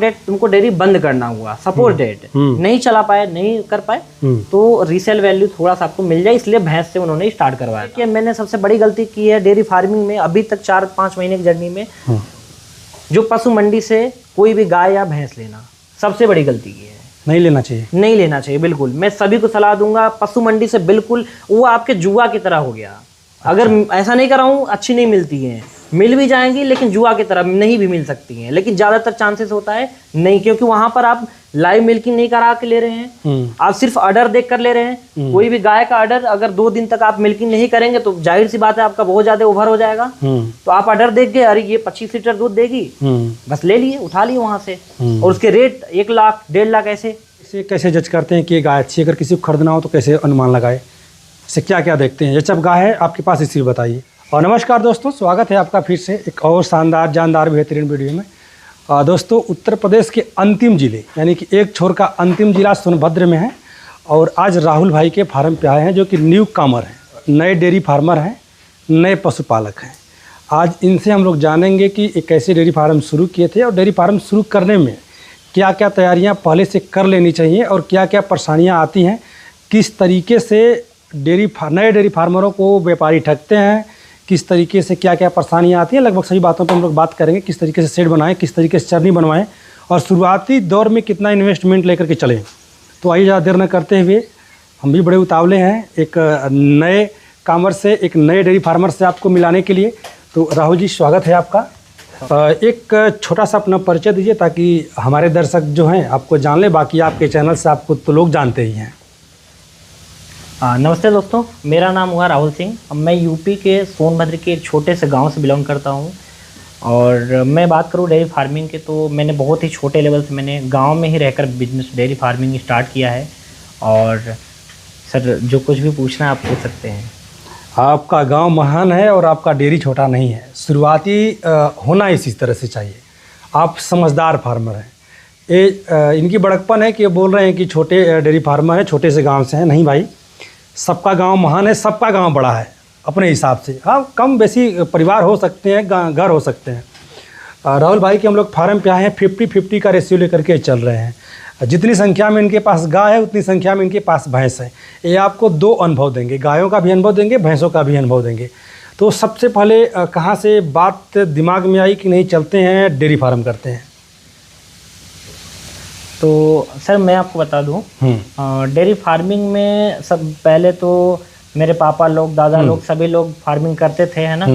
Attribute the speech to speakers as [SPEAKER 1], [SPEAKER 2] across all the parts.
[SPEAKER 1] Date तुमको dairy बंद करना हुआ, सपोज डेट नहीं चला पाए, नहीं कर पाए, तो रीसेल वैल्यू थोड़ा सा आपको मिल जाए, इसलिए भैंस से उन्होंने स्टार्ट करवाया। कि मैंने सबसे बड़ी गलती की है डेयरी फार्मिंग में, अभी तक 4-5 महीने की जर्नी में, जो पशु मंडी से कोई भी गाय या भैंस लेना सबसे बड़ी गलती की है। नहीं लेना चाहिए, नहीं लेना चाहिए बिल्कुल। मैं सभी को सलाह दूंगा, पशु मंडी से बिल्कुल, वो आपके जुआ की तरह हो गया। अगर ऐसा नहीं कराऊं, अच्छी नहीं मिलती हैं, मिल भी जाएंगी लेकिन जुआ की तरह नहीं भी मिल सकती हैं, लेकिन ज्यादातर चांसेस होता है नहीं, क्योंकि वहां पर आप लाइव मिल्किंग नहीं करा के ले रहे हैं, आप सिर्फ ऑर्डर देख कर ले रहे हैं। कोई भी गाय का ऑर्डर अगर 2 दिन तक आप मिल्किंग नहीं करेंगे तो जाहिर सी बात है आपका बहुत ज्यादा ओवर हो जाएगा। तो आप ऑर्डर देख गए, अरे ये 25 लीटर दूध देगी, बस ले लिए, उठा लिए वहां से, और उसके रेट 1 लाख 1.5 लाख ऐसे।
[SPEAKER 2] कैसे जज करते हैं कि गाय अच्छी, अगर किसी को खरीदना हो तो कैसे अनुमान लगाए, इससे क्या क्या देखते हैं? जब गाय है आपके पास, इसी बताइए। और नमस्कार दोस्तों, स्वागत है आपका फिर से एक और शानदार जानदार बेहतरीन वीडियो में। दोस्तों, उत्तर प्रदेश के अंतिम जिले यानी कि एक छोर का अंतिम जिला सोनभद्र में है, और आज राहुल भाई के फार्म पे आए हैं, जो कि न्यू कामर हैं, नए डेयरी फार्मर हैं, नए पशुपालक हैं। आज इनसे हम लोग जानेंगे कि एक कैसे डेयरी फार्म शुरू किए थे, और डेयरी फार्म शुरू करने में क्या क्या तैयारियां पहले से कर लेनी चाहिए, और क्या क्या परेशानियां आती हैं, किस तरीके से नए डेयरी फार्मरों को व्यापारी ठगते हैं, किस तरीके से क्या क्या परेशानियां आती हैं, लगभग सभी बातों पर हम लोग बात करेंगे। किस तरीके से शेड बनाएं, किस तरीके से चरनी बनवाएं, और शुरुआती दौर में कितना इन्वेस्टमेंट लेकर के चलें। तो आइए ज़्यादा देर न करते हुए, हम भी बड़े उतावले हैं एक नए कामर से, एक नए डेयरी फार्मर से आपको मिलाने के लिए। तो राहुल जी, स्वागत है आपका। एक छोटा सा अपना परिचय दीजिए ताकि हमारे दर्शक जो हैं आपको जान ले, बाकी आपके चैनल से आपको तो लोग जानते ही हैं।
[SPEAKER 1] नमस्ते दोस्तों, मेरा नाम हुआ राहुल सिंह। मैं यूपी के सोनभद्र के एक छोटे से गांव से बिलोंग करता हूं, और मैं बात करूं डेयरी फार्मिंग के, तो मैंने बहुत ही छोटे लेवल से मैंने गांव में ही रहकर बिजनेस डेयरी फार्मिंग स्टार्ट किया है। और सर, जो कुछ भी पूछना है आप पूछ सकते हैं।
[SPEAKER 2] आपका गांव महान है और आपका डेयरी छोटा नहीं है। शुरुआती होना इसी तरह से चाहिए। आप समझदार फार्मर हैं। ये इनकी बड़कपन है कि ये बोल रहे हैं कि छोटे डेयरी फार्मर हैं, छोटे से गांव से हैं। नहीं भाई, सबका गांव महान है, सबका गांव बड़ा है अपने हिसाब से। हाँ, कम बेसी परिवार हो सकते हैं, घर हो सकते हैं। राहुल भाई के हम लोग फार्म पे आए हैं, 50-50 का रेशियो लेकर के चल रहे हैं। जितनी संख्या में इनके पास गाय है, उतनी संख्या में इनके पास भैंस है। ये आपको 2 अनुभव देंगे, गायों का भी अनुभव देंगे, भैंसों का भी अनुभव देंगे। तो सबसे पहले कहाँ से बात दिमाग में आई कि नहीं चलते हैं डेयरी फार्म करते हैं?
[SPEAKER 1] तो सर, मैं आपको बता दूं, डेयरी फार्मिंग में सब पहले तो मेरे पापा लोग, दादा लोग, सभी लोग फार्मिंग करते थे, है ना।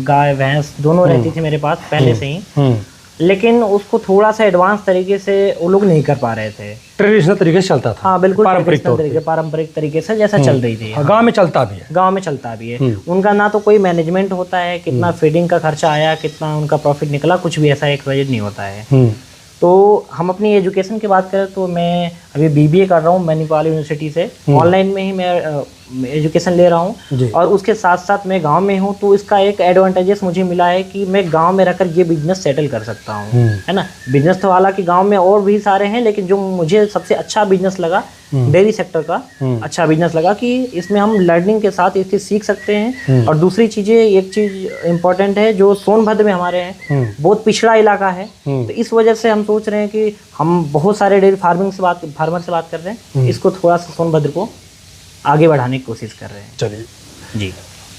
[SPEAKER 1] गाय भैंस दोनों रहती थी मेरे पास पहले से ही, लेकिन उसको थोड़ा सा एडवांस तरीके से वो लोग नहीं कर पा रहे थे।
[SPEAKER 2] ट्रेडिशनल तरीके से चलता था।
[SPEAKER 1] हाँ बिल्कुल, पारंपरिक तरीके से जैसा चल रही थी।
[SPEAKER 2] गांव में चलता भी है,
[SPEAKER 1] गांव में चलता भी है। उनका ना तो कोई मैनेजमेंट होता है, कितना फीडिंग का खर्चा आया, कितना उनका प्रॉफिट निकला, कुछ भी ऐसा एक वजह नहीं होता है। तो हम अपनी एजुकेशन की बात करें तो मैं अभी BBA कर रहा हूँ मणिपाल यूनिवर्सिटी से। ऑनलाइन में ही मैं एजुकेशन ले रहा हूँ, और उसके साथ साथ मैं गांव में हूँ। तो इसका एक एडवांटेजेस मुझे मिला है कि मैं गांव में रहकर ये बिजनेस सेटल कर सकता हूँ, है ना। बिजनेस तो हालांकि गांव में और भी सारे हैं, लेकिन जो मुझे सबसे अच्छा बिजनेस लगा, डेयरी सेक्टर का अच्छा बिजनेस लगा, कि इसमें हम लर्निंग के साथ एक चीज़ सीख सकते हैं। और दूसरी चीज़ें, एक चीज़ इम्पोर्टेंट है, जो सोनभद्र में हमारे हैं बहुत पिछड़ा इलाका है, तो इस वजह से हम सोच रहे हैं कि हम बहुत सारे डेयरी फार्मर से बात कर रहे हैं, इसको थोड़ा सा सोनभद्र को आगे बढ़ाने की कोशिश कर रहे हैं।
[SPEAKER 2] चलिए
[SPEAKER 1] जी,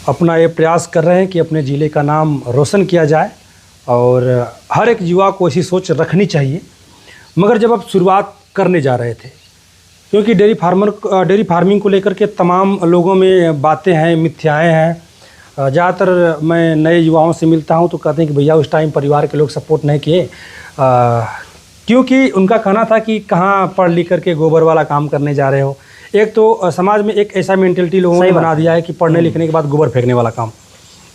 [SPEAKER 2] अपना ये प्रयास कर रहे हैं कि अपने ज़िले का नाम रोशन किया जाए, और हर एक युवा को ऐसी सोच रखनी चाहिए। मगर जब आप शुरुआत करने जा रहे थे, क्योंकि डेयरी फार्मिंग को लेकर के तमाम लोगों में बातें हैं, मिथ्याएँ हैं। ज़्यादातर मैं नए युवाओं से मिलता हूं तो कहते हैं कि भैया उस टाइम परिवार के लोग सपोर्ट नहीं किए, क्योंकि उनका कहना था कि कहाँ पढ़ लिख करके गोबर वाला काम करने जा रहे हो। एक तो समाज में एक ऐसा मेंटेलिटी लोगों ने बना दिया है कि पढ़ने लिखने के बाद गोबर फेंकने वाला काम,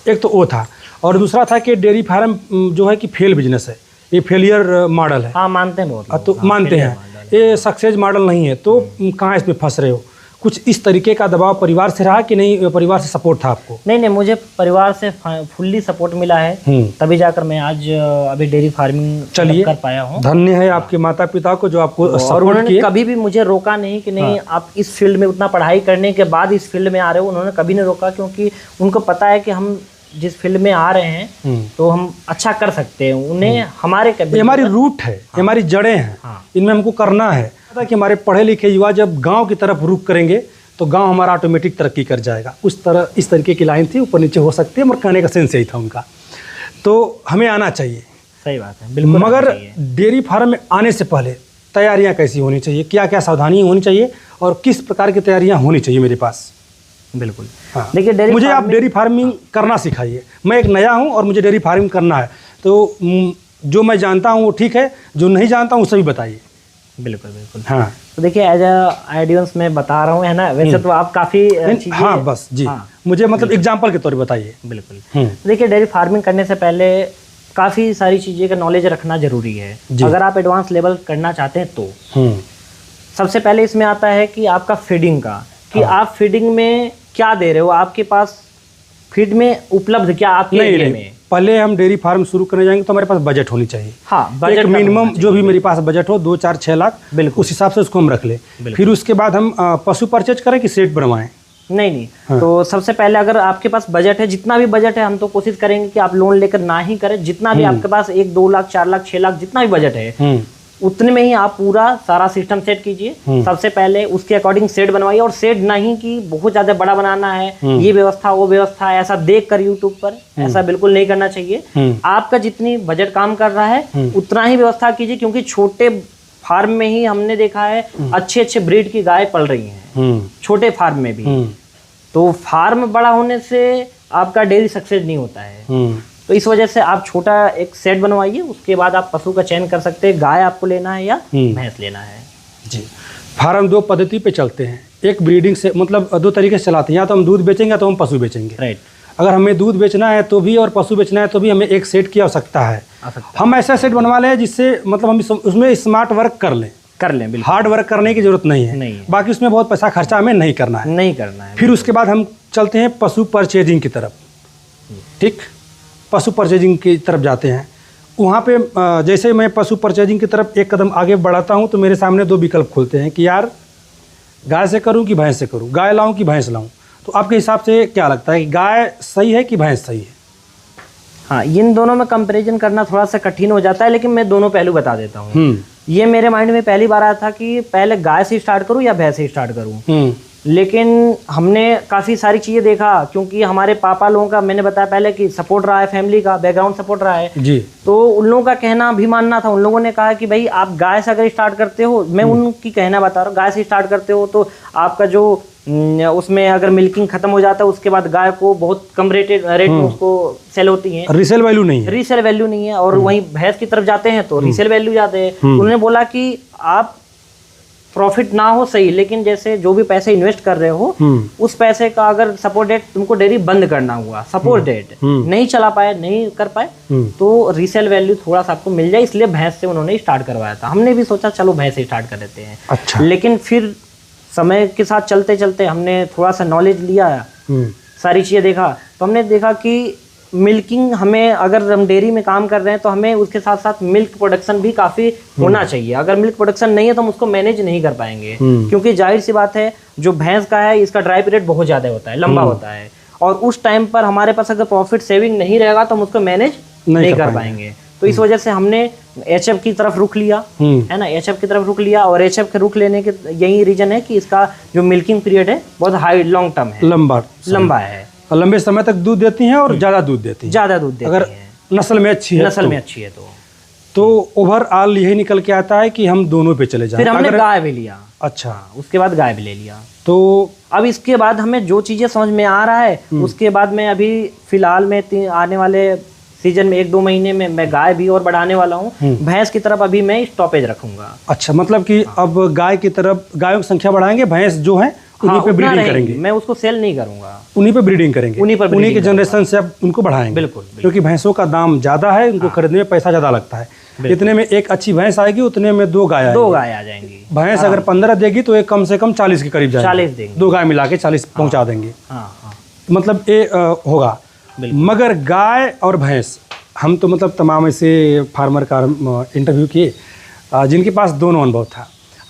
[SPEAKER 2] एक तो वो था। और दूसरा था कि डेयरी फार्म जो है कि फेल बिजनेस है, ये फेलियर मॉडल है।
[SPEAKER 1] हाँ, मानते हैं बहुत,
[SPEAKER 2] तो मानते हैं ये सक्सेस मॉडल नहीं है। तो कहाँ इसमें फंस रहे हो? कुछ इस तरीके का दबाव परिवार से रहा कि नहीं? परिवार से सपोर्ट था आपको?
[SPEAKER 1] नहीं, मुझे परिवार से फुल्ली सपोर्ट मिला है, तभी जाकर मैं आज अभी डेयरी फार्मिंग कर पाया हूँ।
[SPEAKER 2] धन्य है आपके माता पिता को जो आपको सपोर्ट किए।
[SPEAKER 1] कभी भी मुझे रोका नहीं कि नहीं आप इस फील्ड में उतना पढ़ाई करने के बाद इस फील्ड में आ रहे हो, उन्होंने कभी नहीं रोका, क्योंकि उनको पता है कि हम जिस फील्ड में आ रहे हैं तो हम अच्छा कर सकते हैं, उन्हें हमारे
[SPEAKER 2] ये हमारी रूट है, ये हमारी जड़ें हैं, इनमें हमको करना है। पता कि हमारे पढ़े लिखे युवा जब गांव की तरफ रुख करेंगे तो गांव हमारा ऑटोमेटिक तरक्की कर जाएगा। इस तरीके की लाइन थी, ऊपर नीचे हो सकती है, मगर कहने का सेंस यही था उनका। तो हमें आना चाहिए,
[SPEAKER 1] सही बात है, बिल्कुल।
[SPEAKER 2] मगर डेयरी फार्म में आने से पहले तैयारियां कैसी होनी चाहिए, क्या क्या सावधानी होनी चाहिए और किस प्रकार की तैयारियां होनी चाहिए मेरे पास?
[SPEAKER 1] बिल्कुल।
[SPEAKER 2] हाँ।
[SPEAKER 1] देखिए,
[SPEAKER 2] मुझे आप डेयरी फार्मिंग करना सिखाइए। मैं एक नया हूं और मुझे डेयरी फार्मिंग करना है, तो जो मैं जानता हूं वो ठीक है, जो नहीं जानता हूं उसे भी बताइए।
[SPEAKER 1] बिल्कुल बिल्कुल।
[SPEAKER 2] हाँ,
[SPEAKER 1] तो देखिए, एज ऑडियंस में बता रहा हूँ, है ना, वैसे तो आप काफ़ी
[SPEAKER 2] हाँ बस जी, मुझे मतलब एग्जाम्पल के तौर पर बताइए।
[SPEAKER 1] बिल्कुल। देखिए, डेयरी फार्मिंग करने से पहले काफ़ी सारी चीज़ें का नॉलेज रखना जरूरी है। अगर आप एडवांस लेवल करना चाहते हैं तो सबसे पहले इसमें आता है कि आपका फीडिंग का, कि आप फीडिंग में क्या दे रहे हो, आपके पास फीड में उपलब्ध क्या आपके एरिया में।
[SPEAKER 2] पहले हम डेयरी फार्म शुरू करने जाएंगे तो हमारे पास बजट होनी चाहिए।
[SPEAKER 1] हाँ, बजट
[SPEAKER 2] मिनिमम जो भी मेरे पास बजट हो, 2, 4, 6 लाख, उस हिसाब से उसको हम रख ले। फिर उसके बाद हम पशु परचेज करें कि सेट बनवाएं?
[SPEAKER 1] नहीं। हाँ। तो सबसे पहले अगर आपके पास बजट है, जितना भी बजट है, हम तो कोशिश करेंगे कि आप लोन लेकर ना ही करें। जितना भी आपके पास 1, 2 लाख, 4 लाख, 6 लाख, जितना भी बजट है, उतने में ही आप पूरा सारा सिस्टम सेट कीजिए। सबसे पहले उसके अकॉर्डिंग सेट बनवाइए, और सेट नहीं कि बहुत ज्यादा बड़ा बनाना है, ये व्यवस्था वो व्यवस्था, ऐसा देख कर यूट्यूब पर ऐसा बिल्कुल नहीं करना चाहिए। आपका जितनी बजट काम कर रहा है उतना ही व्यवस्था कीजिए, क्योंकि छोटे फार्म में ही हमने देखा है अच्छे अच्छे ब्रीड की गाय पल रही हैं, छोटे फार्म में भी। तो फार्म बड़ा होने से आपका डेयरी सक्सेस नहीं होता है। तो इस वजह से आप छोटा एक सेट बनवाइए, उसके बाद आप पशु का चयन कर सकते हैं, गाय आपको लेना है या भैंस लेना है।
[SPEAKER 2] जी, फार्म 2 पद्धति पे चलते हैं। एक ब्रीडिंग से मतलब 2 तरीके से चलाते हैं, या तो हम दूध बेचेंगे या तो हम पशु बेचेंगे।
[SPEAKER 1] राइट।
[SPEAKER 2] अगर हमें दूध बेचना है तो भी और पशु बेचना है तो भी हमें एक सेट की आवश्यकता है। हम ऐसा सेट बनवा लें जिससे मतलब हम उसमें स्मार्ट वर्क कर लें। हार्ड वर्क करने की जरूरत नहीं है। बाकी उसमें बहुत पैसा खर्चा हमें नहीं करना है। फिर उसके बाद हम चलते हैं पशु परचेजिंग की तरफ। ठीक, पशु परचेजिंग की तरफ जाते हैं। वहाँ पे जैसे मैं पशु परचेजिंग की तरफ एक कदम आगे बढ़ाता हूँ तो मेरे सामने 2 विकल्प खुलते हैं कि यार गाय से करूँ कि भैंस से करूँ, गाय लाऊँ कि भैंस लाऊँ। तो आपके हिसाब से क्या लगता है कि गाय सही है कि भैंस सही है?
[SPEAKER 1] हाँ, इन दोनों में कंपैरिजन करना थोड़ा सा कठिन हो जाता है, लेकिन मैं दोनों पहलू बता देता हूँ। ये मेरे माइंड में पहली बार आया था कि पहले गाय से स्टार्ट करूँ या भैंस से स्टार्ट करूँ। लेकिन हमने काफ़ी सारी चीज़ें देखा, क्योंकि हमारे पापा लोगों का, मैंने बताया पहले कि सपोर्ट रहा है, फैमिली का बैकग्राउंड सपोर्ट रहा है जी। तो उन लोगों का कहना भी मानना था। उन लोगों ने कहा कि भाई आप गाय से अगर स्टार्ट करते हो, मैं उनकी कहना बता रहा हूँ, गाय से स्टार्ट करते हो तो आपका जो उसमें अगर मिल्किंग खत्म हो जाता है उसके बाद गाय को बहुत कम रेट में उसको सेल होती है, रीसेल वैल्यू नहीं है। और वहीं भैंस की तरफ जाते हैं तो रीसेल वैल्यू जाते हैं। उन्होंने बोला कि आप प्रॉफिट ना हो सही, लेकिन जैसे जो भी पैसे इन्वेस्ट कर रहे हो उस पैसे का अगर सपोर्ट डेट तुमको डेयरी बंद करना हुआ, सपोर्ट डेट नहीं चला पाए, नहीं कर पाए, तो रीसेल वैल्यू थोड़ा सा आपको मिल जाए, इसलिए भैंस से उन्होंने स्टार्ट करवाया था। हमने भी सोचा चलो भैंस से स्टार्ट कर देते हैं। अच्छा। लेकिन फिर समय के साथ चलते चलते हमने थोड़ा सा नॉलेज लिया, सारी चीजें देखा, तो हमने देखा कि मिल्किंग हमें, अगर हम डेयरी में काम कर रहे हैं तो हमें उसके साथ साथ मिल्क प्रोडक्शन भी काफी होना चाहिए। अगर मिल्क प्रोडक्शन नहीं है तो हम उसको मैनेज नहीं कर पाएंगे, क्योंकि जाहिर सी बात है जो भैंस का है इसका ड्राई पीरियड बहुत ज्यादा होता है, लंबा होता है, और उस टाइम पर हमारे पास अगर प्रॉफिट सेविंग नहीं रहेगा तो हम उसको मैनेज नहीं कर पाएंगे। तो इस वजह से हमने एचएफ की तरफ रुख लिया, है ना, एचएफ की तरफ रुख लिया। और एचएफ के रुख लेने के यही रीजन है कि इसका जो मिल्किंग पीरियड है बहुत हाई लॉन्ग टर्म है, लंबा है, और लंबे समय तक दूध देती हैं और ज्यादा दूध देती हैं अगर नस्ल में अच्छी है तो ओवरऑल यही निकल के आता है कि हम दोनों पे चले जाएं। फिर हमने गाय भी लिया। अच्छा, उसके बाद गाय भी ले लिया। तो अब इसके बाद हमें जो चीजें समझ में आ रहा है उसके बाद मैं अभी फिलहाल में आने वाले सीजन में 1-2 महीने में मैं गाय भी और बढ़ाने वाला हूँ। भैंस की तरफ अभी मैं स्टॉपेज रखूंगा। अच्छा, मतलब कि अब गाय की तरफ गायों की संख्या बढ़ाएंगे, भैंस जो है उन्हीं पे ब्रीडिंग करेंगे। मैं उसको सेल नहीं करूंगा, उन्हीं पे ब्रीडिंग करेंगे, उन्हीं के जनरेशन से अब उनको बढ़ाएंगे। बिल्कुल, क्योंकि भैंसों का दाम ज्यादा है, उनको खरीदने में पैसा ज्यादा लगता है। इतने में एक अच्छी भैंस आएगी, उतने में 2 गाय आ जाएंगी। भैंस अगर 15 देगी तो एक कम से कम 40 के करीब जाएगी, 40 देंगे, 2 गाय मिला के 40 पहुंचा देंगे। मतलब ये होगा। मगर गाय और भैंस, हम तो मतलब तमाम ऐसे फार्मर का इंटरव्यू किए जिनके पास दोनों अनुभव था।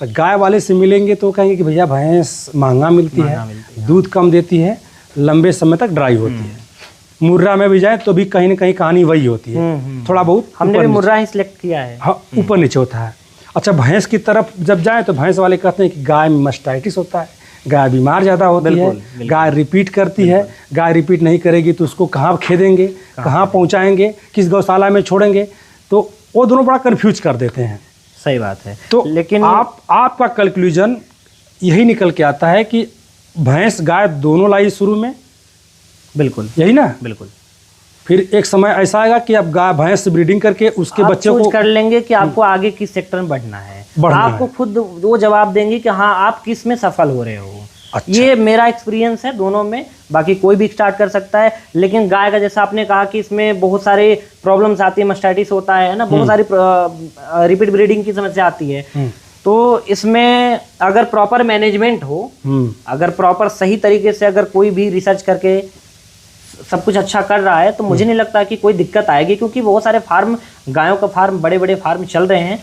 [SPEAKER 1] गाय वाले से मिलेंगे तो कहेंगे कि भैया भैंस महंगा मिलती है, दूध कम देती है, लंबे समय तक ड्राई होती है।
[SPEAKER 2] मुर्रा में भी जाए तो भी कहीं ना कहीं कहानी वही होती है, थोड़ा बहुत
[SPEAKER 1] हमने भी मुर्रा ही सिलेक्ट किया है।
[SPEAKER 2] हाँ, ऊपर नीचे होता है। अच्छा, भैंस की तरफ जब जाए तो भैंस वाले कहते हैं कि गाय में मास्टाइटिस होता है, गाय बीमार ज़्यादा होती है, गाय रिपीट करती है, गाय रिपीट नहीं करेगी तो उसको कहाँ खेदेंगे, कहाँ पहुँचाएंगे, किस गौशाला में छोड़ेंगे, तो वो दोनों बड़ा कन्फ्यूज कर देते हैं।
[SPEAKER 1] सही बात है।
[SPEAKER 2] तो
[SPEAKER 1] लेकिन
[SPEAKER 2] आपका कंक्लूजन यही निकल के आता है कि भैंस गाय दोनों लाई शुरू में,
[SPEAKER 1] बिल्कुल
[SPEAKER 2] यही ना?
[SPEAKER 1] बिल्कुल।
[SPEAKER 2] फिर एक समय ऐसा आएगा कि अब गाय भैंस ब्रीडिंग करके उसके बच्चे को
[SPEAKER 1] कर लेंगे कि आपको आगे किस सेक्टर में बढ़ना है, आपको खुद वो जवाब देंगे कि हाँ आप किस में सफल हो रहे हो। अच्छा। ये मेरा एक्सपीरियंस है दोनों में, बाकी कोई भी स्टार्ट कर सकता है। लेकिन गाय का जैसा आपने कहा कि इसमें बहुत सारे प्रॉब्लम्स आती है, मास्टाइटिस होता है ना, बहुत सारी रिपीट ब्रीडिंग की समस्या आती है। तो इसमें अगर प्रॉपर मैनेजमेंट हो, अगर प्रॉपर सही तरीके से अगर कोई भी रिसर्च करके सब कुछ अच्छा कर रहा है तो मुझे नहीं लगता कि कोई दिक्कत आएगी, क्योंकि बहुत सारे फार्म, गायों का फार्म, बड़े बड़े फार्म चल रहे हैं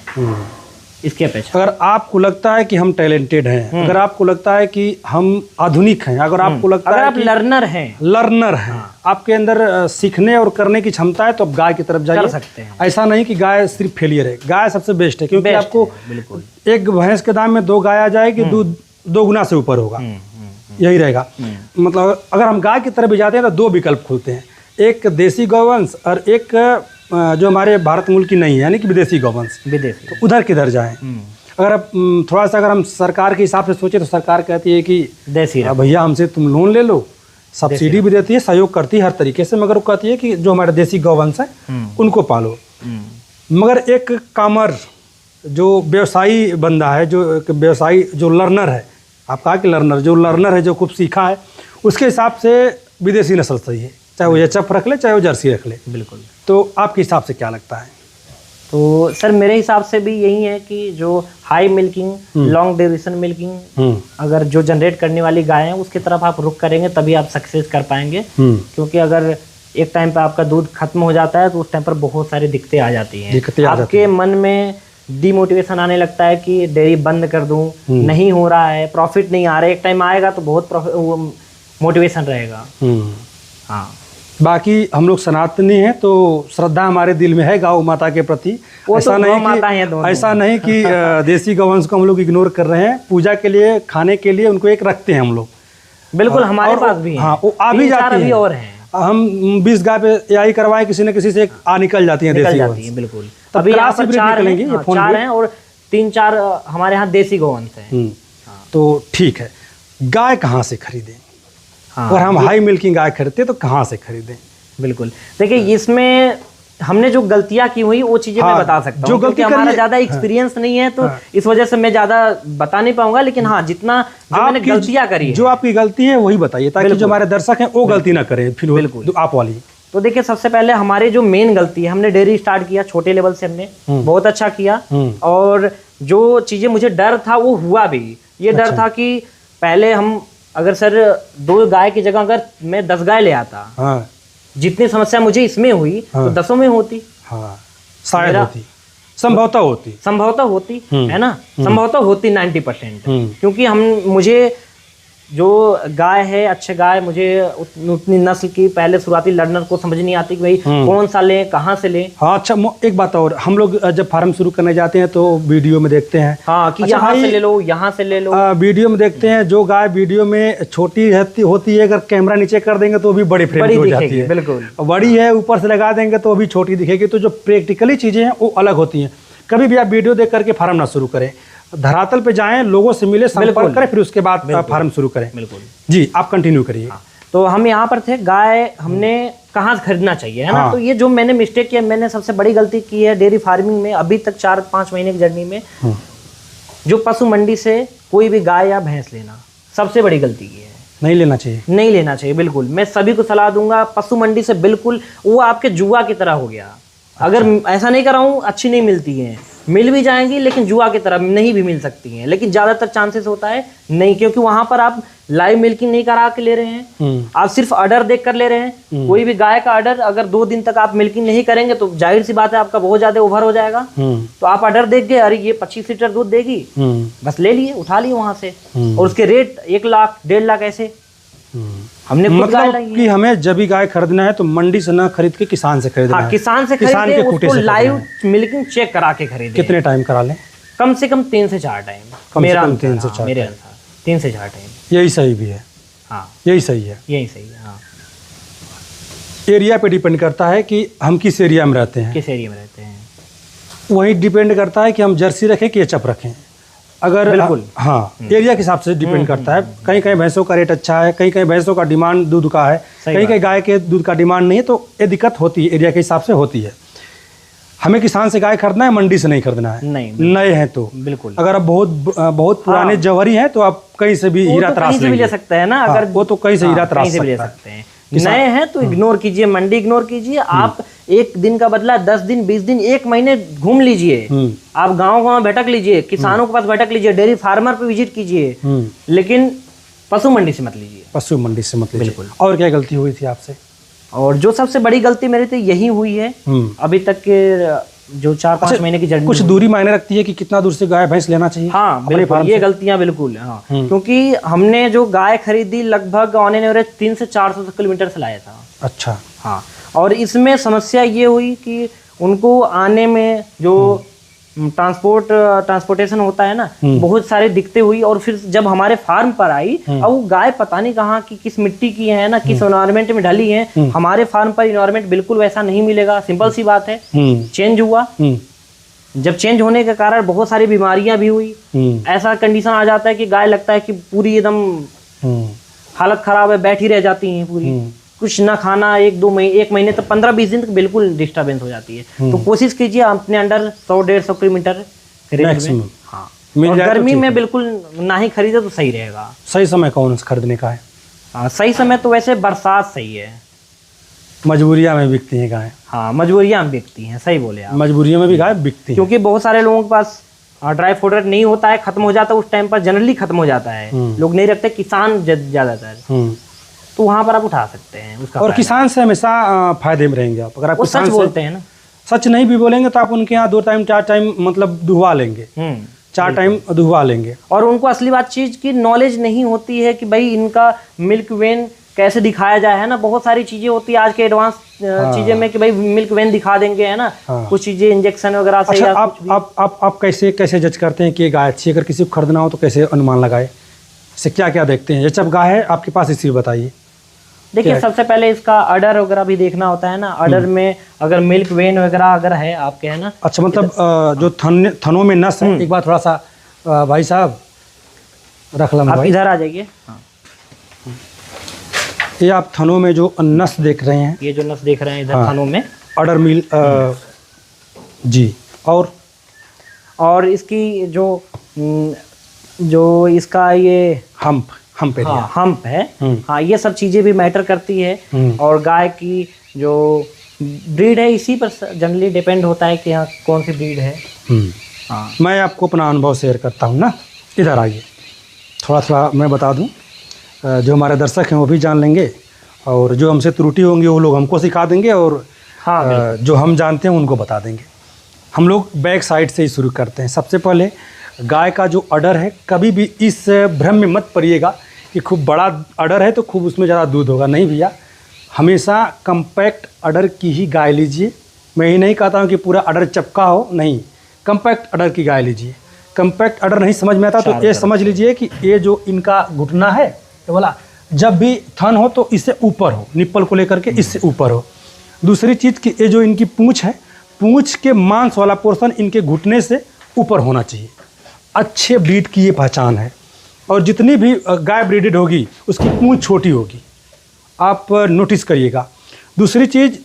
[SPEAKER 1] इसके अपेक्षा।
[SPEAKER 2] अगर आपको लगता है कि हम टैलेंटेड हैं, अगर आपको लगता है कि हम आधुनिक हैं, अगर आपको लगता है
[SPEAKER 1] आप लर्नर हैं,
[SPEAKER 2] आपके अंदर सीखने और करने की क्षमता है, तो आप गाय की तरफ जाइए।
[SPEAKER 1] कर सकते हैं।
[SPEAKER 2] ऐसा नहीं कि गाय सिर्फ फेलियर है, गाय सबसे बेस्ट है, क्योंकि आपको एक भैंस के दाम में 2 गाय आ जाएगी, दूध 2 गुना से ऊपर होगा, यही रहेगा। मतलब अगर हम गाय की तरफ भी जाते हैं तो 2 विकल्प खुलते हैं, एक देसी गौवंश और एक जो हमारे भारत मूल की नहीं है, यानी कि विदेशी गौवंश।
[SPEAKER 1] विदेशी
[SPEAKER 2] तो उधर किधर जाएं? अगर आप थोड़ा सा अगर हम सरकार के हिसाब से सोचे तो सरकार कहती है कि
[SPEAKER 1] देसी
[SPEAKER 2] भैया हमसे तुम लोन ले लो, सब्सिडी भी देती है, सहयोग करती है हर तरीके से, मगर वो कहती है कि जो हमारे देसी गौवंश है उनको पालो। मगर एक कामर जो व्यवसायी बंदा है, जो व्यवसायी जो लर्नर है, आप कहा कि लर्नर, जो लर्नर है, जो खूब सीखा है, उसके हिसाब से विदेशी नस्ल सही है, चाहे वो एचएफ रख ले, चाहे वो जर्सी रख ले।
[SPEAKER 1] बिल्कुल।
[SPEAKER 2] तो आपके हिसाब से क्या लगता है?
[SPEAKER 1] तो सर मेरे हिसाब से भी यही है कि जो high milking, long duration milking अगर जो जनरेट करने वाली गाय है उसकी तरफ आप रुख करेंगे तभी आप सक्सेस कर पाएंगे। क्योंकि अगर एक टाइम पे आपका दूध खत्म हो जाता है तो उस टाइम पर बहुत सारी दिक्कतें आ जाती हैं। आपके मन में डिमोटिवेशन आने लगता है कि डेयरी बंद कर दूं, नहीं हो रहा है, प्रॉफिट नहीं आ रहा है। एक टाइम आएगा तो बहुत मोटिवेशन रहेगा। हाँ,
[SPEAKER 2] बाकी हम लोग सनातनी हैं तो श्रद्धा हमारे दिल में है गौ माता के प्रति। ऐसा नहीं कि देसी गौवंश को हम लोग इग्नोर कर रहे हैं। पूजा के लिए, खाने के लिए उनको एक रखते हैं हम लोग।
[SPEAKER 1] बिल्कुल, हमारे पास भी है।
[SPEAKER 2] हाँ, वो आ भी जाती है और हैं। हम 20 गाय पे आई करवाए, किसी न किसी से निकल जाती हैं देसी गौवंश।
[SPEAKER 1] बिल्कुल, अभी यहाँ पर 4 हैं और 3-4 हमारे यहाँ देसी गौवंश हैं।
[SPEAKER 2] तो ठीक है, गाय कहाँ से खरीदें? अगर हम हाई मिल्किंग गाय खरीदते तो कहाँ से खरीदें?
[SPEAKER 1] बिल्कुल, देखिए इसमें हमने जो गलतियां की हुई वो चीजें मैं बता सकता हूँ, क्योंकि हमारा ज्यादा एक्सपीरियंस नहीं है तो इस वजह से मैं ज्यादा बता नहीं पाऊंगा। लेकिन हाँ, जितना जो मैंने गलतियां करी, जो
[SPEAKER 2] आपकी गलती है वही बताइए, ताकि जो हमारे दर्शक हैं वो गलती ना करें। फिर बिल्कुल आप वाली।
[SPEAKER 1] तो देखिए, सबसे पहले हमारी जो मेन गलती है, हमने डेयरी स्टार्ट किया छोटे लेवल से, हमने बहुत अच्छा किया और जो चीजें मुझे डर था वो हुआ भी। ये डर था कि पहले हम अगर सर 2 गाय की जगह अगर मैं 10 गाय ले आता, जितनी समस्या मुझे इसमें हुई तो 10 में होती।
[SPEAKER 2] शायद होती, संभवतः होती है ना, संभवतः होती 90%। क्योंकि मुझे जो गाय है, अच्छे गाय, मुझे उतनी नस्ल की पहले शुरुआती लर्नर को समझ नहीं आती कि भाई कौन सा लें, कहाँ से लें। हाँ, अच्छा एक बात और, हम लोग जब फार्म शुरू करने जाते हैं तो वीडियो में देखते हैं
[SPEAKER 1] कि अच्छा, यहाँ से ले लो, यहाँ से ले लो।
[SPEAKER 2] वीडियो में देखते हैं जो गाय वीडियो में छोटी होती है, अगर कैमरा नीचे कर देंगे तो भी बड़ी फ्रेम हो जाती है।
[SPEAKER 1] बिल्कुल,
[SPEAKER 2] बड़ी है, ऊपर से लगा देंगे तो भी छोटी दिखेगी। तो जो प्रैक्टिकली चीजें हैं वो अलग होती हैं। कभी भी आप वीडियो देख करके फार्म ना शुरू करें, धरातल पे जाएं, लोगों से मिले, संपर्क करें, फिर उसके बाद फार्म शुरू करें।
[SPEAKER 1] बिल्कुल
[SPEAKER 2] जी, आप कंटिन्यू करिए।
[SPEAKER 1] तो हम यहाँ पर थे, गाय हमने कहाँ से खरीदना चाहिए, है ना। तो ये जो मैंने मिस्टेक किया, मैंने सबसे बड़ी गलती की है डेयरी फार्मिंग में अभी तक 4-5 महीने की जर्नी में, जो पशु मंडी से कोई भी गाय या भैंस लेना, सबसे बड़ी गलती की है।
[SPEAKER 2] नहीं लेना चाहिए,
[SPEAKER 1] नहीं लेना चाहिए। बिल्कुल, मैं सभी को सलाह दूंगा, पशु मंडी से बिल्कुल, वो आपके जुआ की तरह हो गया। अगर ऐसा नहीं कर रहा हूँ, अच्छी नहीं मिलती हैं, मिल भी जाएंगी लेकिन जुआ की तरह नहीं भी मिल सकती हैं। लेकिन ज्यादातर चांसेस होता है नहीं, क्योंकि वहां पर आप लाइव मिल्किंग नहीं करा के ले रहे हैं, आप सिर्फ ऑर्डर देख कर ले रहे हैं। कोई भी गाय का ऑर्डर अगर 2 दिन तक आप मिल्किंग नहीं करेंगे तो जाहिर सी बात है आपका बहुत ज्यादा ओवर हो जाएगा। तो आप ऑर्डर देख गए, अरे ये 25 लीटर दूध देगी, बस ले लिए, उठा लिए वहां से, और उसके रेट 1 लाख 1.5 लाख ऐसे हमने खुद गाय लाई
[SPEAKER 2] मतलब
[SPEAKER 1] है।
[SPEAKER 2] कि हमें जब भी गाय खरीदना है तो मंडी से न खरीद के किसान से खरीदना
[SPEAKER 1] हाँ,
[SPEAKER 2] है।
[SPEAKER 1] किसान से
[SPEAKER 2] किसान
[SPEAKER 1] खरीदे,
[SPEAKER 2] के खूंटे
[SPEAKER 1] उसको
[SPEAKER 2] से खरीदना
[SPEAKER 1] लाइव
[SPEAKER 2] है।
[SPEAKER 1] मिल्किंग चेक करा के खरीदे।
[SPEAKER 2] कितने टाइम करा लें?
[SPEAKER 1] कम से कम 3 से 4 टाइम।
[SPEAKER 2] कम
[SPEAKER 1] मेरा
[SPEAKER 2] से कम
[SPEAKER 1] अनुसार,
[SPEAKER 2] 3 से
[SPEAKER 1] हाँ,
[SPEAKER 2] 4
[SPEAKER 1] मेरे
[SPEAKER 2] टाइम।
[SPEAKER 1] अनुसार 3 से 4 टाइम।
[SPEAKER 2] यही सही भी है,
[SPEAKER 1] हाँ,
[SPEAKER 2] यही सही है।
[SPEAKER 1] यही सही है। हाँ,
[SPEAKER 2] एरिया पे डिपेंड करता है कि हम किस एरिया में रहते हैं,
[SPEAKER 1] किस एरिया में रहते हैं।
[SPEAKER 2] वही डिपेंड करता है कि हम जर्सी रखें कि एचएफ रखें। अगर
[SPEAKER 1] बिल्कुल।
[SPEAKER 2] हाँ, एरिया के हिसाब से डिपेंड करता है। कहीं कहीं भैंसों का रेट अच्छा है, कहीं कहीं भैंसों का डिमांड दूध का है,
[SPEAKER 1] सही
[SPEAKER 2] कहीं
[SPEAKER 1] बात
[SPEAKER 2] कहीं गाय के दूध का डिमांड नहीं है, तो ये दिक्कत होती है, एरिया के हिसाब से होती है। हमें किसान से गाय खरीदना है, मंडी से नहीं खरीदना है।
[SPEAKER 1] नहीं,
[SPEAKER 2] नए हैं तो
[SPEAKER 1] बिल्कुल।
[SPEAKER 2] अगर आप बहुत पुराने
[SPEAKER 1] हाँ।
[SPEAKER 2] जवारी हैं तो आप कहीं से भी
[SPEAKER 1] वो
[SPEAKER 2] हीरा
[SPEAKER 1] तो
[SPEAKER 2] तराश
[SPEAKER 1] कहीं से भी
[SPEAKER 2] लेंगे।
[SPEAKER 1] ले सकते हैं ना।
[SPEAKER 2] हाँ,
[SPEAKER 1] अगर
[SPEAKER 2] वो तो कहीं से हीरा तराश
[SPEAKER 1] कहीं से भी ले
[SPEAKER 2] सकता है।
[SPEAKER 1] सकते हैं। नए हैं तो इग्नोर कीजिए, मंडी इग्नोर कीजिए। आप एक दिन का बदला 10 दिन, 20 दिन, 1 महीने घूम लीजिए। आप गांव-गांव भटक लीजिए, किसानों के पास भटक लीजिए, डेयरी फार्मर पे विजिट कीजिए, लेकिन पशु मंडी से मत लीजिए।
[SPEAKER 2] पशु मंडी से मत लीजिए।
[SPEAKER 1] बिल्कुल।
[SPEAKER 2] और क्या गलती हुई थी आपसे?
[SPEAKER 1] और जो सबसे बड़ी गलती मेरे से यही हुई है अभी तक के जो 4-5 महीने की जर्नी।
[SPEAKER 2] कुछ दूरी मायने रखती है कि कितना दूर से गाय भैंस लेना चाहिए?
[SPEAKER 1] हाँ,
[SPEAKER 2] अपने
[SPEAKER 1] बिल्कुल,
[SPEAKER 2] फार्म
[SPEAKER 1] ये
[SPEAKER 2] से?
[SPEAKER 1] गलतियां बिल्कुल। हाँ, क्योंकि हमने जो गाय खरीदी लगभग ऑन एन एवरेज 300 से 400 किलोमीटर से लाया था।
[SPEAKER 2] अच्छा।
[SPEAKER 1] हाँ, और इसमें समस्या ये हुई कि उनको आने में जो ट्रांसपोर्टेशन होता है ना, बहुत सारी दिक्कतें हुई। और फिर जब हमारे फार्म पर आई, अब वो गाय पता नहीं कहाँ की, किस मिट्टी की है ना, किस एनवायरनमेंट में ढली है। हमारे फार्म पर एनवायरनमेंट बिल्कुल वैसा नहीं मिलेगा, सिंपल सी बात है। चेंज हुआ। जब चेंज होने के कारण बहुत सारी बीमारियां भी हुई। ऐसा कंडीशन आ जाता है कि गाय लगता है कि पूरी एकदम हालत खराब है, बैठी रह जाती है पूरी, कुछ ना खाना। 1 महीने तक 15-20 दिन तक बिल्कुल डिस्टर्बेंस हो जाती है। तो कोशिश कीजिए अपने अंडर 100-150 किलोमीटर रेंज में। हाँ,
[SPEAKER 2] मिल
[SPEAKER 1] और
[SPEAKER 2] जाए तो
[SPEAKER 1] गर्मी
[SPEAKER 2] ठीक
[SPEAKER 1] में
[SPEAKER 2] है।
[SPEAKER 1] बिल्कुल ना ही खरीदे तो सही रहेगा।
[SPEAKER 2] सही समय कौन सा खरीदने का है?
[SPEAKER 1] सही समय तो वैसे बरसात सही है।
[SPEAKER 2] मजबूरियां में बिकती हैं गाय।
[SPEAKER 1] हाँ, मजबूरियां में बिकती हैं, सही बोले आप।
[SPEAKER 2] मजबूरियों में भी गाय बिकती हैं,
[SPEAKER 1] क्योंकि बहुत सारे लोगों के पास ड्राई फॉडर नहीं होता है, खत्म हो जाता है उस टाइम पर, जनरली खत्म हो जाता है। लोग नहीं रखते, किसान ज्यादातर, तो वहां पर आप उठा सकते हैं उसका
[SPEAKER 2] और
[SPEAKER 1] फायदा।
[SPEAKER 2] किसान से हमेशा फायदे में रहेंगे आप। अगर आप
[SPEAKER 1] वो
[SPEAKER 2] किसान
[SPEAKER 1] सच
[SPEAKER 2] से
[SPEAKER 1] बोलते हैं ना।
[SPEAKER 2] सच नहीं भी बोलेंगे तो आप उनके यहाँ 2 टाइम 4 टाइम मतलब दुहवा लेंगे, 4 टाइम दुहवा लेंगे।
[SPEAKER 1] और उनको असली बात चीज की नॉलेज नहीं होती है कि भाई इनका मिल्क वेन कैसे दिखाया जाए, है ना। बहुत सारी चीजें होती है आज के एडवांस चीजें में कि भाई मिल्क वेन दिखा देंगे, है ना। कुछ चीजें इंजेक्शन वगैरह से।
[SPEAKER 2] अच्छा,
[SPEAKER 1] या कुछ भी।
[SPEAKER 2] आप कैसे जज करते हैं कि ये गाय अच्छी है? अगर किसी को खरीदना हो तो कैसे अनुमान लगाए? इससे क्या क्या देखते हैं? जब गाय है आपके पास, इसी बताइए।
[SPEAKER 1] देखिए, सबसे पहले इसका अडर वगैरह भी देखना होता है ना। अडर में अगर मिल्क वेन वगैरह अगर है आपके, है ना।
[SPEAKER 2] अच्छा, मतलब जो थनों में नस है, एक बार थोड़ा सा भाई साहब रख लेना
[SPEAKER 1] आप
[SPEAKER 2] भाई।
[SPEAKER 1] इधर आ जाइए। हाँ,
[SPEAKER 2] ये आप थनों में जो नस देख रहे हैं,
[SPEAKER 1] ये जो नस देख रहे हैं इधर
[SPEAKER 2] हाँ,
[SPEAKER 1] थानों में,
[SPEAKER 2] अडर मिल जी।
[SPEAKER 1] और इसकी जो इसका ये
[SPEAKER 2] हम्प एरिया,
[SPEAKER 1] हाँ, हम्प है। हाँ, ये सब चीजें भी मैटर करती है। और गाय की जो ब्रीड है, इसी पर जनरली डिपेंड होता है कि हाँ कौन सी ब्रीड है। हाँ,
[SPEAKER 2] मैं आपको अपना अनुभव शेयर करता हूँ ना। इधर आइए, थोड़ा मैं बता दूँ, जो हमारे दर्शक हैं वो भी जान लेंगे, और जो हमसे त्रुटि होंगी वो लोग हमको सिखा देंगे, और
[SPEAKER 1] हाँ,
[SPEAKER 2] जो हम जानते हैं उनको बता देंगे। हम लोग बैक साइड से ही शुरू करते हैं। सबसे पहले गाय का जो अडर है, कभी भी इस भ्रम में मत पड़िएगा कि खूब बड़ा अडर है तो खूब उसमें ज़्यादा दूध होगा। नहीं भैया, हमेशा कम्पैक्ट अडर की ही गाय लीजिए। मैं ही नहीं कहता हूँ कि पूरा अडर चपका हो, नहीं, कम्पैक्ट अडर की गाय लीजिए। कम्पैक्ट अडर नहीं समझ में आता तो ये समझ लीजिए कि ये जो इनका घुटना है, ये वाला जब भी थन हो तो इससे ऊपर हो, निप्पल को लेकर के इससे ऊपर हो। दूसरी चीज़ कि ये जो इनकी पूँछ है, पूँछ के मांस वाला पोर्शन इनके घुटने से ऊपर होना चाहिए। अच्छे ब्रीड की ये पहचान है। और जितनी भी गाय ब्रीडेड होगी उसकी पूँछ छोटी होगी, आप नोटिस करिएगा। दूसरी चीज़,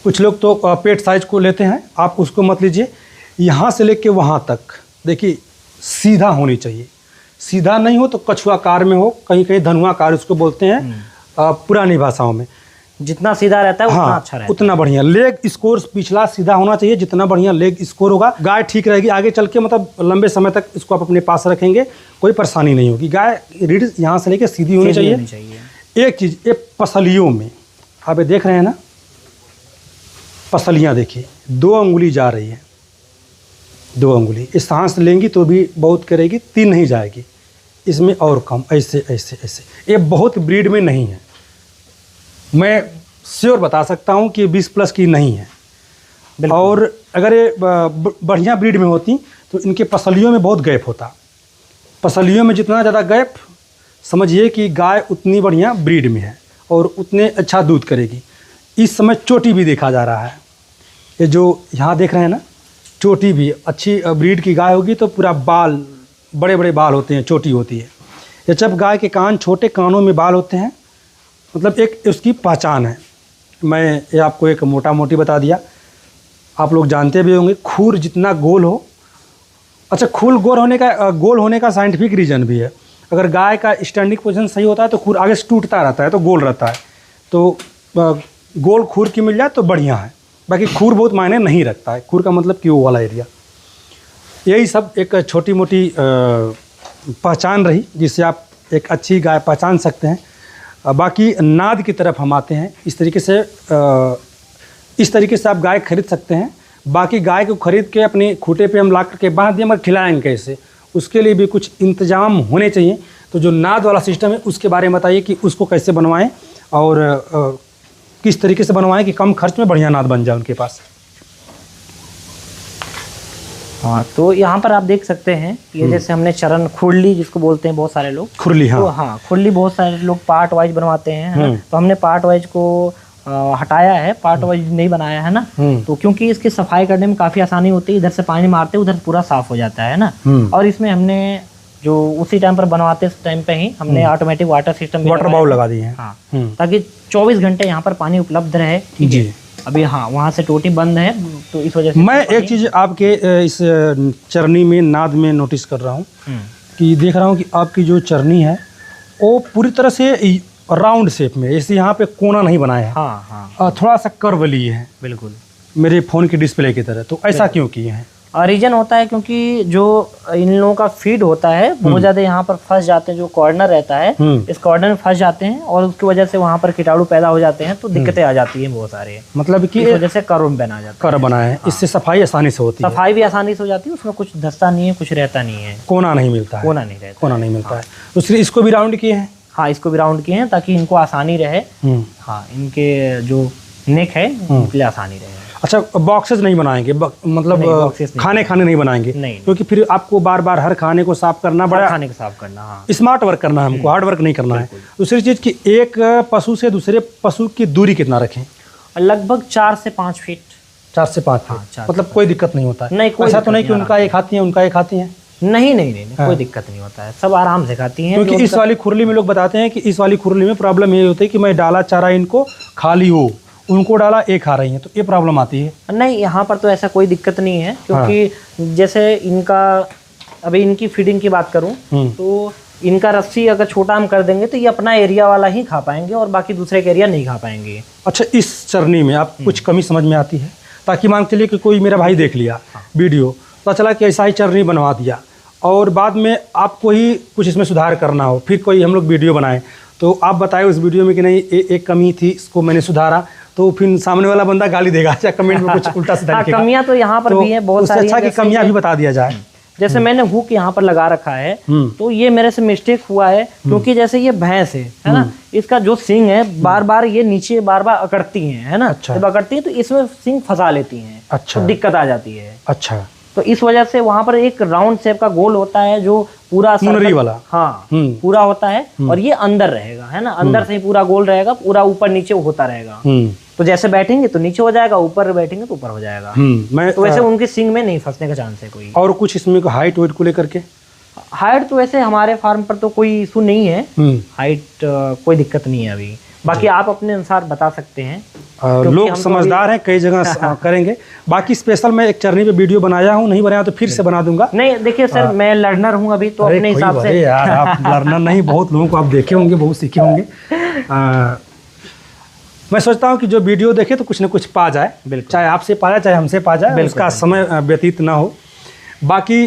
[SPEAKER 2] कुछ लोग तो पेट साइज को लेते हैं, आप उसको मत लीजिए। यहाँ से लेके वहाँ तक देखिए सीधा होनी चाहिए। सीधा नहीं हो तो कछुआकार में हो, कहीं कहीं धनुआकार उसको बोलते हैं पुरानी भाषाओं में।
[SPEAKER 1] जितना सीधा रहता है उतना
[SPEAKER 2] हाँ,
[SPEAKER 1] अच्छा रहता है।
[SPEAKER 2] उतना बढ़िया। लेग स्कोर पिछला सीधा होना चाहिए। जितना बढ़िया लेग स्कोर होगा, गाय ठीक रहेगी आगे चल के, मतलब लंबे समय तक इसको आप अपने पास रखेंगे, कोई परेशानी नहीं होगी। गाय रीढ़ यहाँ से लेके सीधी होनी चाहिए। एक चीज़, ये पसलियों में आप ये देख रहे हैं ना, पसलियाँ देखिए, 2 अंगुली जा रही है, 2 अंगुली। इस सांस लेंगी तो भी बहुत करेगी, 3 नहीं जाएगी। इसमें और कम, ऐसे ऐसे ऐसे। ये बहुत ब्रीड में नहीं है, मैं श्योर बता सकता हूँ कि 20+ की नहीं है। और अगर ये बढ़िया ब्रीड में होती तो इनके पसलियों में बहुत गैप होता। पसलियों में जितना ज़्यादा गैप, समझिए कि गाय उतनी बढ़िया ब्रीड में है और उतने अच्छा दूध करेगी। इस समय चोटी भी देखा जा रहा है, ये जो यहाँ देख रहे हैं ना, चोटी भी अच्छी ब्रीड की गाय होगी तो पूरा बाल, बड़े बड़े बाल होते हैं, चोटी होती है। ये जब गाय के कान छोटे, कानों में बाल होते हैं, मतलब एक उसकी पहचान है। मैं ये आपको एक मोटा मोटी बता दिया, आप लोग जानते भी होंगे। खुर जितना गोल हो, अच्छा खुर गोल होने का साइंटिफिक रीज़न भी है। अगर गाय का स्टैंडिंग पोजीशन सही होता है तो खुर आगे से टूटता रहता है, तो गोल रहता है। तो गोल खुर की मिल जाए तो बढ़िया है, बाकी खुर बहुत मायने नहीं रखता है। खुर का मतलब कि वो वाला एरिया। यही सब एक छोटी मोटी पहचान रही जिससे आप एक अच्छी गाय पहचान सकते हैं। बाकी नाद की तरफ हम आते हैं। इस तरीके से आप गाय खरीद सकते हैं। बाकी गाय को खरीद के अपने खूटे पे हम ला करके बांध दिए, मगर खिलाएंगे कैसे, उसके लिए भी कुछ इंतजाम होने चाहिए। तो जो नाद वाला सिस्टम है उसके बारे में बताइए कि उसको कैसे बनवाएं और किस तरीके से बनवाएं कि कम खर्च में बढ़िया नाद बन जाए उनके पास।
[SPEAKER 1] हाँ, तो यहाँ पर आप देख सकते हैं ये जैसे हमने चरण खुरली जिसको बोलते हैं बहुत सारे लोग,
[SPEAKER 2] खुरली। हाँ,
[SPEAKER 1] तो हाँ खुरली बहुत सारे लोग पार्ट वाइज बनवाते हैं, है ना? तो हमने पार्ट वाइज को हटाया है, पार्ट वाइज नहीं बनाया है ना। तो क्योंकि इसकी सफाई करने में काफ़ी आसानी होती है, इधर से पानी मारते उधर पूरा साफ हो जाता है ना। और इसमें हमने जो उसी टाइम पर बनवाते उस टाइम पे ही हमने automatic water system,
[SPEAKER 2] water bowl लगा दिए हैं।
[SPEAKER 1] हाँ, ताकि 24 घंटे यहाँ पर पानी उपलब्ध रहे। ठीक है, अभी हाँ वहाँ से टोटी बंद है तो इस वजह से
[SPEAKER 2] मैं एक चीज़ आपके इस चरनी में, नाद में नोटिस कर रहा हूँ कि देख रहा हूँ कि आपकी जो चरनी है वो पूरी तरह से राउंड शेप में, जैसे यहाँ पे कोना नहीं बनाया है।
[SPEAKER 1] हाँ हाँ,
[SPEAKER 2] थोड़ा सा कर्व ली है,
[SPEAKER 1] बिल्कुल
[SPEAKER 2] मेरे फ़ोन के डिस्प्ले की तरह। तो ऐसा क्यों किए हैं?
[SPEAKER 1] रीजन होता है क्योंकि जो इन लोगों का फीड होता है बहुत ज़्यादा यहाँ पर फंस जाते हैं, जो कॉर्नर रहता है इस कॉर्नर में फंस जाते हैं और उसकी वजह से वहाँ पर कीटाणु पैदा हो जाते हैं, तो दिक्कतें आ जाती हैं बहुत सारे।
[SPEAKER 2] मतलब कि
[SPEAKER 1] इस वजह से कर्व बना जाता है,
[SPEAKER 2] कर्व बनाया है। इससे सफाई आसानी से होती है,
[SPEAKER 1] सफाई भी आसानी से हो जाती है, उसमें कुछ धंसता नहीं है, कुछ रहता नहीं है,
[SPEAKER 2] कोना नहीं मिलता है,
[SPEAKER 1] कोना नहीं रहता,
[SPEAKER 2] कोना नहीं मिलता है। तो इसको भी राउंड किए हैं?
[SPEAKER 1] हाँ, इसको भी राउंड किए हैं ताकि इनको आसानी रहे। हाँ, इनके जो नेक है उनके लिए आसानी रहे।
[SPEAKER 2] अच्छा, बॉक्सेस नहीं बनाएंगे, मतलब खाने नहीं बनाएंगे?
[SPEAKER 1] नहीं,
[SPEAKER 2] क्योंकि फिर आपको बार बार हर खाने को साफ करना, बड़ा
[SPEAKER 1] खाने को साफ करना, हाँ,
[SPEAKER 2] स्मार्ट वर्क करना है हमको, हार्ड वर्क नहीं करना है। दूसरी चीज़ कि एक पशु से दूसरे पशु की दूरी कितना रखें?
[SPEAKER 1] लगभग 4 से 5 फीट।
[SPEAKER 2] 4 से 5 फीट, मतलब कोई दिक्कत नहीं होता है?
[SPEAKER 1] नहीं, कोई
[SPEAKER 2] ऐसा तो नहीं कि उनका एक खाती है, उनका एक खाती है?
[SPEAKER 1] नहीं, कोई दिक्कत नहीं होता है, सब आराम से खाती हैं।
[SPEAKER 2] क्योंकि इस वाली खुरली में लोग बताते हैं कि इस वाली खुरली में प्रॉब्लम ये होती है कि मैं डाला चारा इनको खाली हो, उनको डाला एक खा रही हैं, तो ये प्रॉब्लम आती है।
[SPEAKER 1] नहीं, यहाँ पर तो ऐसा कोई दिक्कत नहीं है, क्योंकि जैसे इनका अभी इनकी फीडिंग की बात करूँ तो इनका रस्सी अगर छोटा हम कर देंगे तो ये अपना एरिया वाला ही खा पाएंगे और बाकी दूसरे का एरिया नहीं खा पाएंगे।
[SPEAKER 2] अच्छा, इस चरनी में आप कुछ कमी समझ में आती है? ताकि मान चलिए कि कोई मेरा भाई देख लिया वीडियो, तो चला कि ऐसा ही चरनी बनवा दिया और बाद में आपको ही कुछ इसमें सुधार करना हो, फिर कोई हम लोग वीडियो बनाए तो आप बताए उस वीडियो में कि नहीं एक कमी थी, इसको मैंने सुधारा, तो फिर सामने वाला बंदा गाली देगा या कमेंट में कुछ उल्टा सीधा लिखेगा।
[SPEAKER 1] कमियां तो यहाँ पर भी है बहुत सारी।
[SPEAKER 2] अच्छा कि कमियां भी बता दिया जाए।
[SPEAKER 1] जैसे मैंने हुक यहाँ पर लगा रखा है तो ये मेरे से मिस्टेक हुआ है, क्योंकि जैसे ये भैंस है ना, इसका जो सींग है बार बार ये नीचे बार बार अकड़ती है ना। अच्छा। जब अकड़ती है तो इसमें सींग फंसा लेती है। अच्छा। तो दिक्कत आ जाती है। अच्छा। तो इस वजह से वहां पर एक राउंड शेप का गोल होता है जो पूरा मुनरी वाला, हाँ, पूरा होता है और ये अंदर रहेगा, है ना, अंदर से ही पूरा गोल रहेगा, पूरा ऊपर नीचे होता रहेगा। तो जैसे बैठेंगे तो नीचे हो जाएगा, ऊपर बैठेंगे तो ऊपर हो जाएगा। तो वैसे उनकी सिंग में नहीं फंसने का चांस है कोई।
[SPEAKER 2] और कुछ इसमें हाइट वेट को लेकर के?
[SPEAKER 1] हाइट तो वैसे हमारे फार्म पर तो कोई इशू नहीं है, हाइट कोई दिक्कत नहीं है अभी। बाकी आप अपने अनुसार बता सकते हैं,
[SPEAKER 2] लोग समझदार हैं, कई जगह करेंगे। बाकी स्पेशल मैं एक चरनी पे वीडियो बनाया हूँ, नहीं बनाया तो फिर से बना दूंगा।
[SPEAKER 1] नहीं देखिए सर, मैं लर्नर हूँ अभी, तो अपने हिसाब से।
[SPEAKER 2] यार आप लर्नर नहीं, बहुत लोगों को आप देखे होंगे, बहुत सीखे होंगे। मैं सोचता हूँ कि जो वीडियो देखे तो कुछ न कुछ पा जाए, चाहे आपसे पा जाए चाहे हमसे पा जाए, उसका समय व्यतीत ना हो। बाकी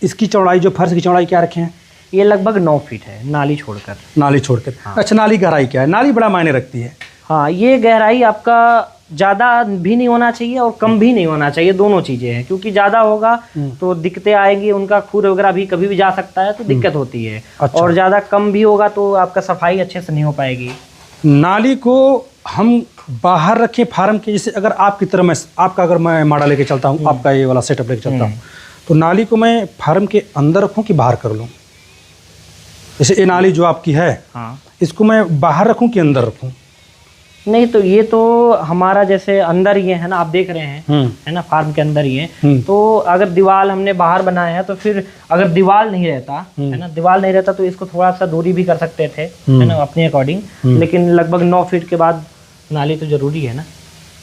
[SPEAKER 2] इसकी चौड़ाई, जो फर्श की चौड़ाई क्या रखें?
[SPEAKER 1] ये लगभग 9 फीट है, नाली छोड़कर।
[SPEAKER 2] नाली छोड़कर। हाँ। अच्छा, नाली गहराई क्या है? नाली बड़ा मायने रखती है।
[SPEAKER 1] हाँ, ये गहराई आपका ज़्यादा भी नहीं होना चाहिए और कम भी नहीं होना चाहिए, दोनों चीज़ें हैं। क्योंकि ज़्यादा होगा तो दिक्कतें आएगी, उनका खूर वगैरह भी कभी भी जा सकता है तो दिक्कत होती है।
[SPEAKER 2] अच्छा।
[SPEAKER 1] और ज़्यादा कम भी होगा तो आपका सफाई अच्छे से नहीं हो पाएगी।
[SPEAKER 2] नाली को हम बाहर रखें फार्म के, जैसे अगर आपकी तरह मैं आपका अगर मैं माड़ा लेके चलता हूँ, आपका ये वाला सेटअप लेके चलता हूँ, तो नाली को मैं फार्म के अंदर रखूँ कि बाहर कर लूँ? जैसे ये नाली जो आपकी है,
[SPEAKER 1] हाँ,
[SPEAKER 2] इसको मैं बाहर रखूँ कि अंदर रखूँ?
[SPEAKER 1] नहीं तो ये तो हमारा जैसे अंदर ही है ना, आप देख रहे हैं है ना, फार्म के अंदर ही है। तो अगर दीवार हमने बाहर बनाया है तो फिर अगर दीवार नहीं रहता है ना, दीवार नहीं रहता तो इसको थोड़ा सा दूरी भी कर सकते थे है ना, अपने अकॉर्डिंग। लेकिन लगभग 9 फीट के बाद नाली तो जरूरी है ना,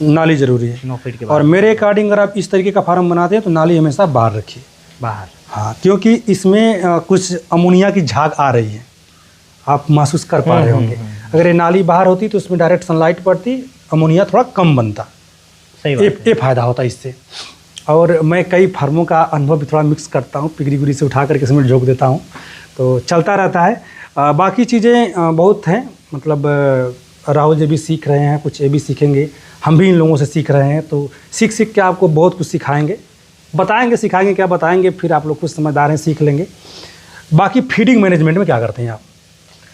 [SPEAKER 2] नाली जरूरी है
[SPEAKER 1] 9 फीट के बाद।
[SPEAKER 2] और मेरे अकॉर्डिंग अगर आप इस तरीके का फार्म बनाते हैं तो नाली हमेशा बाहर रखिए,
[SPEAKER 1] बाहर।
[SPEAKER 2] हाँ, क्योंकि इसमें कुछ अमोनिया की झाग आ रही है, आप महसूस कर पा रहे होंगे। अगर ये नाली बाहर होती तो उसमें डायरेक्ट सनलाइट पड़ती, अमोनिया थोड़ा कम बनता।
[SPEAKER 1] सही बात
[SPEAKER 2] ये फायदा होता है इससे। और मैं कई फार्मों का अनुभव भी थोड़ा मिक्स करता हूँ, पिगरी गुरी से उठा करके इसमें झोंक देता हूँ, तो चलता रहता है। बाकी चीज़ें बहुत हैं, मतलब राहुल जी भी सीख रहे हैं, कुछ ये भी सीखेंगे, हम भी इन लोगों से सीख रहे हैं। तो सीख सीख के आपको बहुत कुछ सिखाएंगे, बताएंगे, सिखाएंगे, क्या बताएंगे, फिर आप लोग कुछ समझदार हैं, सीख लेंगे। बाकी फीडिंग मैनेजमेंट में क्या करते हैं आप?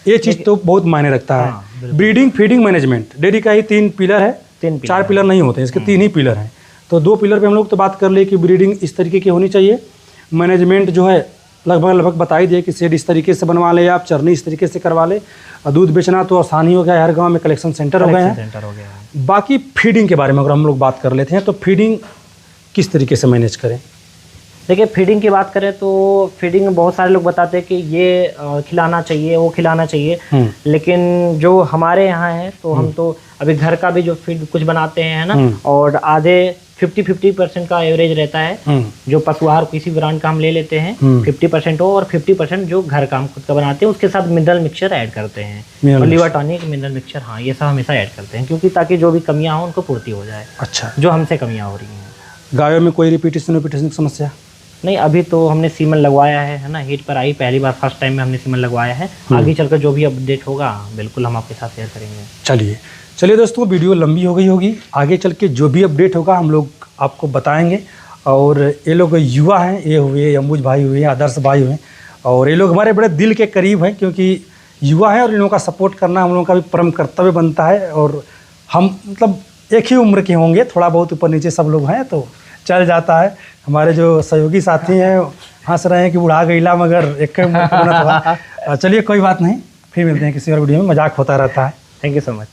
[SPEAKER 2] ये चीज़ तो बहुत मायने रखता है। ब्रीडिंग, फीडिंग, मैनेजमेंट, डेयरी का ही 3 पिलर है, 4 पिलर नहीं होते हैं, इसके 3 ही पिलर हैं। तो 2 पिलर पे हम लोग तो बात कर ले कि ब्रीडिंग इस तरीके की होनी चाहिए, मैनेजमेंट जो है लगभग बता ही दिए कि शेड इस तरीके से बनवा ले, आप चरनी इस तरीके से करवा ले, दूध बेचना तो आसानी हो गया, हर गांव में कलेक्शन सेंटर हो गए हैं। बाकी फीडिंग के बारे में अगर हम लोग बात कर लेते हैं तो फीडिंग किस तरीके से मैनेज करें?
[SPEAKER 1] देखिए, फीडिंग की बात करें तो फीडिंग में बहुत सारे लोग बताते हैं कि ये खिलाना चाहिए, वो खिलाना चाहिए, लेकिन जो हमारे यहाँ है तो हम तो अभी घर का भी जो फीड कुछ बनाते हैं ना, और आधे 50-50% का एवरेज रहता है। जो पशु आहार किसी ब्रांड का हम ले लेते हैं 50% हो, और 50% जो घर का हम खुद का बनाते हैं, उसके साथ मिनरल मिक्सचर ऐड करते हैं, और लिवर टॉनिक, मिनरल मिक्सचर, हाँ, ये सब हमेशा ऐड करते हैं, क्योंकि ताकि जो भी कमियां हो उनको पूर्ति हो जाए।
[SPEAKER 2] अच्छा,
[SPEAKER 1] जो हमसे कमियां हो रही हैं।
[SPEAKER 2] गायों में कोई रिपीटेशन की समस्या
[SPEAKER 1] नहीं, अभी तो हमने सीमन लगवाया है ना, हीट पर आई पहली बार, फर्स्ट टाइम में हमने सीमन लगवाया है। आगे चलकर जो भी अपडेट होगा बिल्कुल हम आपके साथ शेयर करेंगे।
[SPEAKER 2] चलिए दोस्तों, वीडियो लंबी हो गई होगी, आगे चल के जो भी अपडेट होगा हम लोग आपको बताएंगे। और ये लोग युवा हैं, ये हुए अंबुज भाई हुए, आदर्श भाई हुए, और ये लोग हमारे बड़े दिल के करीब हैं, क्योंकि युवा है और इन लोगों का सपोर्ट करना हम लोगों का भी परम कर्तव्य बनता है। और हम मतलब एक ही उम्र के होंगे, थोड़ा बहुत ऊपर नीचे सब लोग हैं तो चल जाता है। हमारे जो सहयोगी साथी हैं हंस रहे हैं कि बुढ़ा गईला मगर एक उम्र। चलिए, कोई बात नहीं, फिर मिलते हैं किसी और वीडियो में, मजाक होता रहता है।
[SPEAKER 1] Thank you so much.